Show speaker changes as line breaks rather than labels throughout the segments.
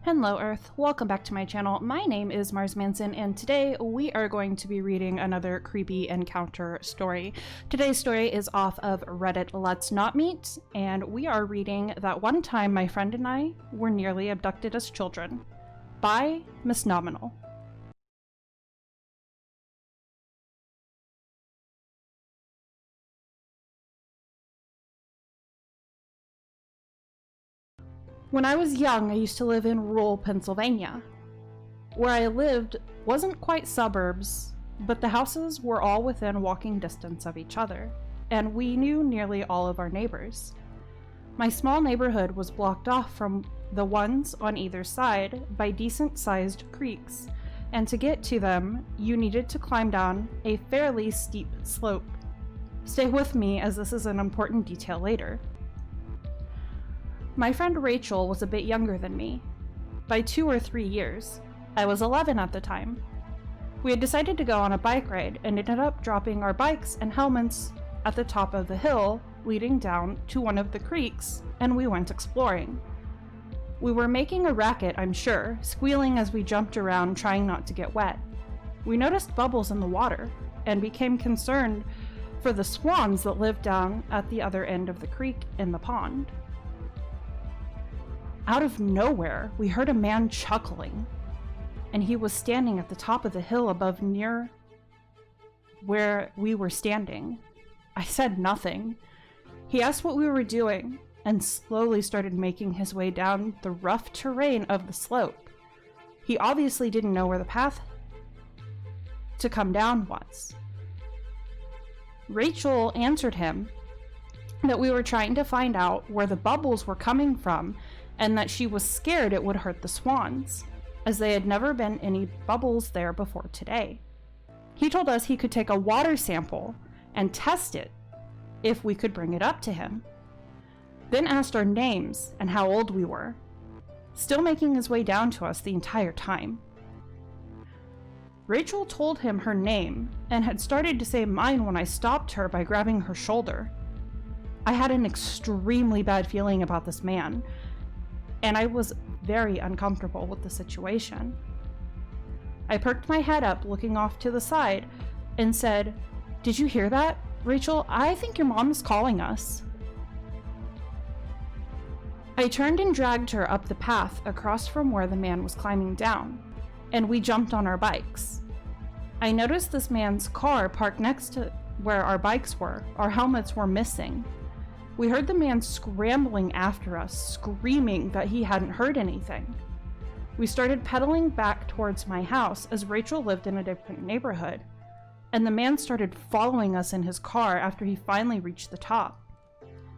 Hello Earth, welcome back to my channel. My name is Mars Manson and today we are going to be reading another creepy encounter story. Today's story is off of Reddit Let's Not Meet, and we are reading That One Time My Friend and I Were Nearly Abducted as Children by Misnominal. When I was young, I used to live in rural Pennsylvania. Where I lived wasn't quite suburbs, but the houses were all within walking distance of each other, and we knew nearly all of our neighbors. My small neighborhood was blocked off from the ones on either side by decent-sized creeks, and to get to them, you needed to climb down a fairly steep slope. Stay with me, as this is an important detail later. My friend Rachel was a bit younger than me, by 2 or 3 years. I was 11 at the time. We had decided to go on a bike ride and ended up dropping our bikes and helmets at the top of the hill leading down to one of the creeks, and we went exploring. We were making a racket, I'm sure, squealing as we jumped around trying not to get wet. We noticed bubbles in the water and became concerned for the swans that lived down at the other end of the creek in the pond. Out of nowhere, we heard a man chuckling, and he was standing at the top of the hill above near where we were standing. I said nothing. He asked what we were doing, and slowly started making his way down the rough terrain of the slope. He obviously didn't know where the path to come down was. Rachel answered him that we were trying to find out where the bubbles were coming from, and that she was scared it would hurt the swans, as they had never been any bubbles there before today. He told us he could take a water sample and test it if we could bring it up to him. Then asked our names and how old we were, still making his way down to us the entire time. Rachel told him her name and had started to say mine when I stopped her by grabbing her shoulder. I had an extremely bad feeling about this man, and I was very uncomfortable with the situation. I perked my head up, looking off to the side, and said, "Did you hear that, Rachel? I think your mom is calling us." I turned and dragged her up the path across from where the man was climbing down, and we jumped on our bikes. I noticed this man's car parked next to where our bikes were. Our helmets were missing. We heard the man scrambling after us, screaming that he hadn't heard anything. We started pedaling back towards my house, as Rachel lived in a different neighborhood, and the man started following us in his car after he finally reached the top,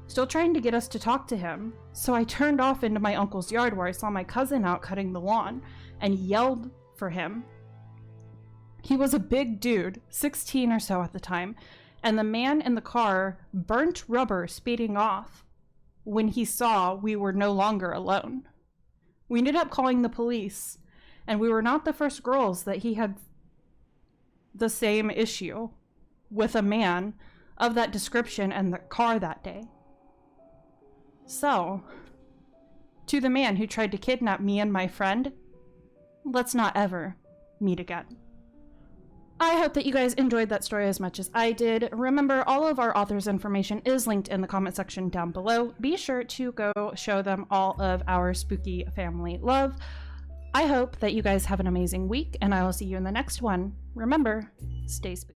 still trying to get us to talk to him. So I turned off into my uncle's yard where I saw my cousin out cutting the lawn and yelled for him. He was a big dude, 16 or so at the time, and the man in the car burnt rubber speeding off when he saw we were no longer alone. We ended up calling the police, and we were not the first girls that he had the same issue with a man of that description and the car that day. So, to the man who tried to kidnap me and my friend, let's not ever meet again. I hope that you guys enjoyed that story as much as I did. Remember, all of our author's information is linked in the comment section down below. Be sure to go show them all of our spooky family love. I hope that you guys have an amazing week, and I will see you in the next one. Remember, stay spooky.